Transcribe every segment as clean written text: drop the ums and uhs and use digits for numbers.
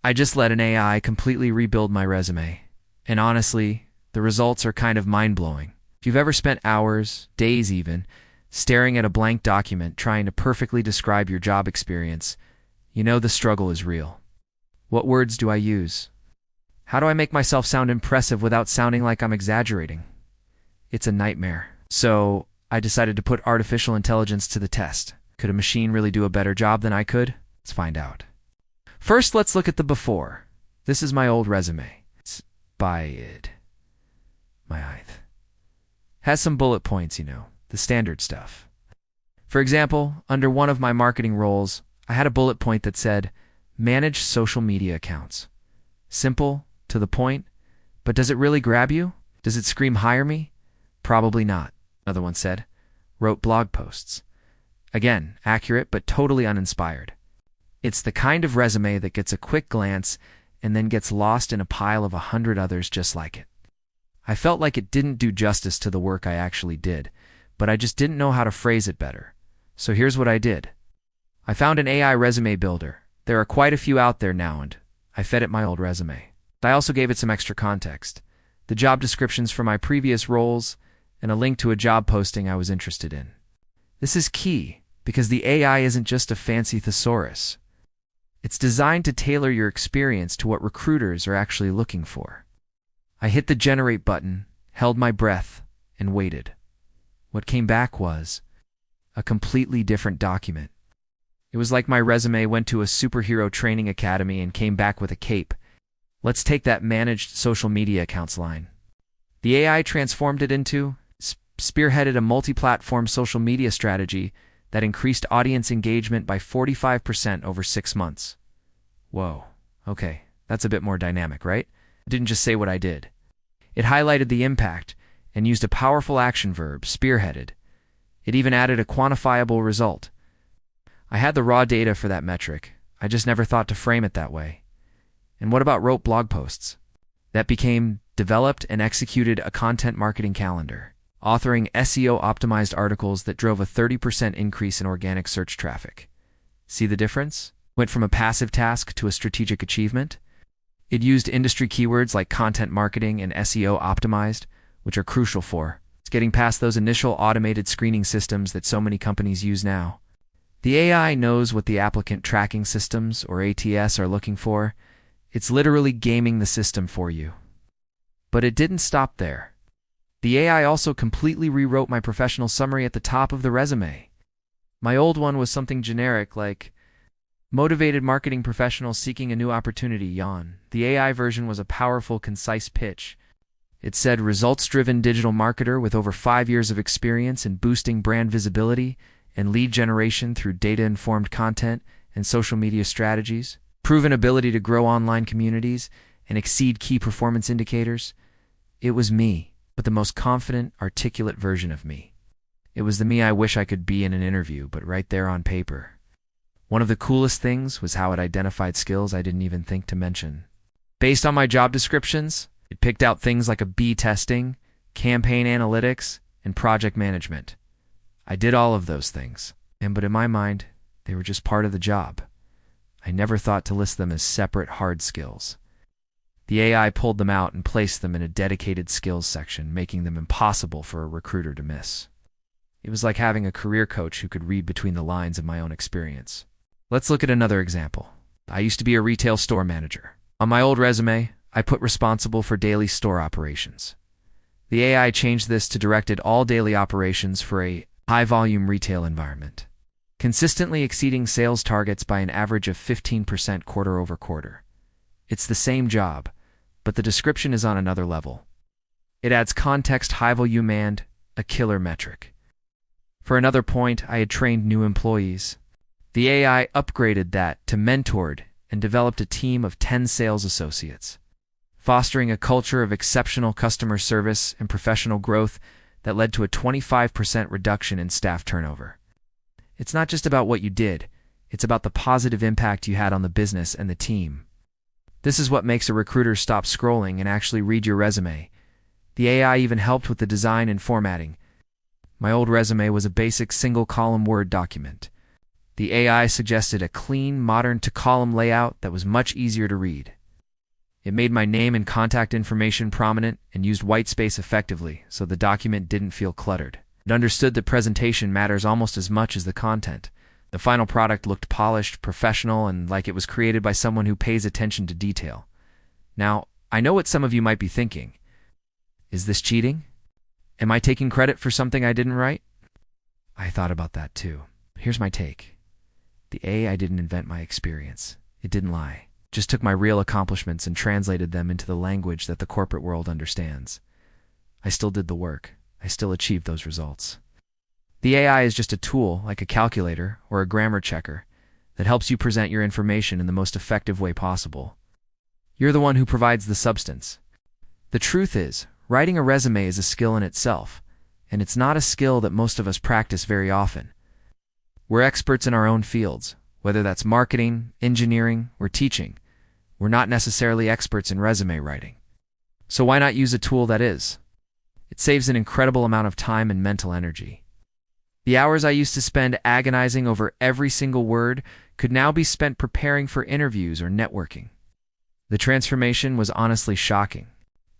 I just let an AI completely rebuild my resume. And honestly, the results are kind of mind-blowing. If you've ever spent hours, days even, staring at a blank document trying to perfectly describe your job experience, you know the struggle is real. What words do I use? How do I make myself sound impressive without sounding like I'm exaggerating? It's a nightmare. So I decided to put artificial intelligence to the test. Could a machine really do a better job than I could? Let's find out. First, let's look at the before. This is my old resume. It's has some bullet points, the standard stuff. For example, under one of my marketing roles, I had a bullet point that said, manage social media accounts. Simple, to the point, but does it really grab you? Does it scream hire me? Probably not. Another one said, wrote blog posts. Again, accurate but totally uninspired. It's the kind of resume that gets a quick glance and then gets lost in a pile of 100 others just like it. I felt like it didn't do justice to the work I actually did, but I just didn't know how to phrase it better. So here's what I did. I found an AI resume builder. There are quite a few out there now, and I fed it my old resume. I also gave it some extra context, the job descriptions for my previous roles, and a link to a job posting I was interested in. This is key, because the AI isn't just a fancy thesaurus. It's designed to tailor your experience to what recruiters are actually looking for. I hit the generate button, held my breath, and waited. What came back was a completely different document. It was like my resume went to a superhero training academy and came back with a cape. Let's take that managed social media accounts line. The AI transformed it into, spearheaded a multi-platform social media strategy that increased audience engagement by 45% over 6 months. Whoa, okay, that's a bit more dynamic, right? It didn't just say what I did. It highlighted the impact and used a powerful action verb, spearheaded. It even added a quantifiable result. I had the raw data for that metric. I just never thought to frame it that way. And what about wrote blog posts? That became developed and executed a content marketing calendar, authoring SEO-optimized articles that drove a 30% increase in organic search traffic. See the difference? Went from a passive task to a strategic achievement. It used industry keywords like content marketing and SEO optimized, which are crucial for getting past those initial automated screening systems that so many companies use now. The AI knows what the applicant tracking systems, or ATS, are looking for. It's literally gaming the system for you. But it didn't stop there. The AI also completely rewrote my professional summary at the top of the resume. My old one was something generic like, motivated marketing professional seeking a new opportunity, yawn. The AI version was a powerful, concise pitch. It said, results-driven digital marketer with over 5 years of experience in boosting brand visibility and lead generation through data-informed content and social media strategies, proven ability to grow online communities and exceed key performance indicators. It was me, but the most confident, articulate version of me. It was the me I wish I could be in an interview, but right there on paper. One of the coolest things was how it identified skills I didn't even think to mention. Based on my job descriptions, it picked out things like A/B testing, campaign analytics, and project management. I did all of those things, but in my mind, they were just part of the job. I never thought to list them as separate hard skills. The AI pulled them out and placed them in a dedicated skills section, making them impossible for a recruiter to miss. It was like having a career coach who could read between the lines of my own experience. Let's look at another example. I used to be a retail store manager. On my old resume, I put responsible for daily store operations. The AI changed this to directed all daily operations for a high-volume retail environment, consistently exceeding sales targets by an average of 15% quarter over quarter. It's the same job, but the description is on another level. It adds context, high-volume, and a killer metric. For another point, I had trained new employees. The AI upgraded that to mentored and developed a team of 10 sales associates, fostering a culture of exceptional customer service and professional growth that led to a 25% reduction in staff turnover. It's not just about what you did, it's about the positive impact you had on the business and the team. This is what makes a recruiter stop scrolling and actually read your resume. The AI even helped with the design and formatting. My old resume was a basic single-column Word document. The AI suggested a clean, modern to-column layout that was much easier to read. It made my name and contact information prominent and used white space effectively, so the document didn't feel cluttered. It understood that presentation matters almost as much as the content. The final product looked polished, professional, and like it was created by someone who pays attention to detail. Now, I know what some of you might be thinking. Is this cheating? Am I taking credit for something I didn't write? I thought about that too. Here's my take. The AI didn't invent my experience. It didn't lie. It just took my real accomplishments and translated them into the language that the corporate world understands. I still did the work. I still achieved those results. The AI is just a tool, like a calculator or a grammar checker, that helps you present your information in the most effective way possible. You're the one who provides the substance. The truth is, writing a resume is a skill in itself, and it's not a skill that most of us practice very often. We're experts in our own fields, whether that's marketing, engineering, or teaching. We're not necessarily experts in resume writing. So why not use a tool that is? It saves an incredible amount of time and mental energy. The hours I used to spend agonizing over every single word could now be spent preparing for interviews or networking. The transformation was honestly shocking.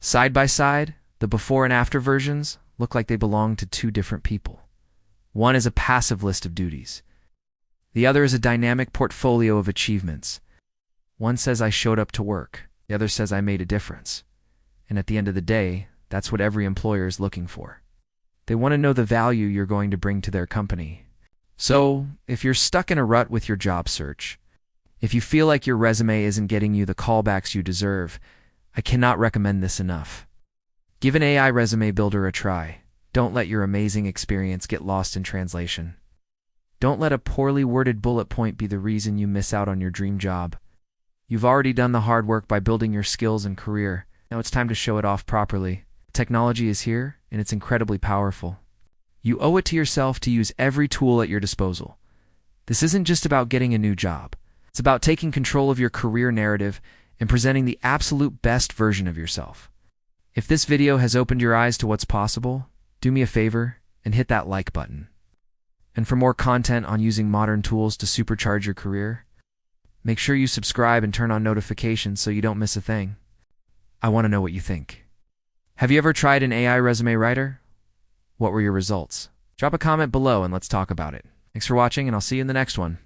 Side by side, the before and after versions look like they belong to two different people. One is a passive list of duties. The other is a dynamic portfolio of achievements. One says I showed up to work. The other says I made a difference. And at the end of the day, that's what every employer is looking for. They want to know the value you're going to bring to their company. So, if you're stuck in a rut with your job search, if you feel like your resume isn't getting you the callbacks you deserve, I cannot recommend this enough. Give an AI resume builder a try. Don't let your amazing experience get lost in translation. Don't let a poorly worded bullet point be the reason you miss out on your dream job. You've already done the hard work by building your skills and career. Now it's time to show it off properly. Technology is here, and it's incredibly powerful. You owe it to yourself to use every tool at your disposal. This isn't just about getting a new job. It's about taking control of your career narrative and presenting the absolute best version of yourself. If this video has opened your eyes to what's possible, do me a favor and hit that like button. And for more content on using modern tools to supercharge your career, make sure you subscribe and turn on notifications so you don't miss a thing. I want to know what you think. Have you ever tried an AI resume writer? What were your results? Drop a comment below and let's talk about it. Thanks for watching, and I'll see you in the next one.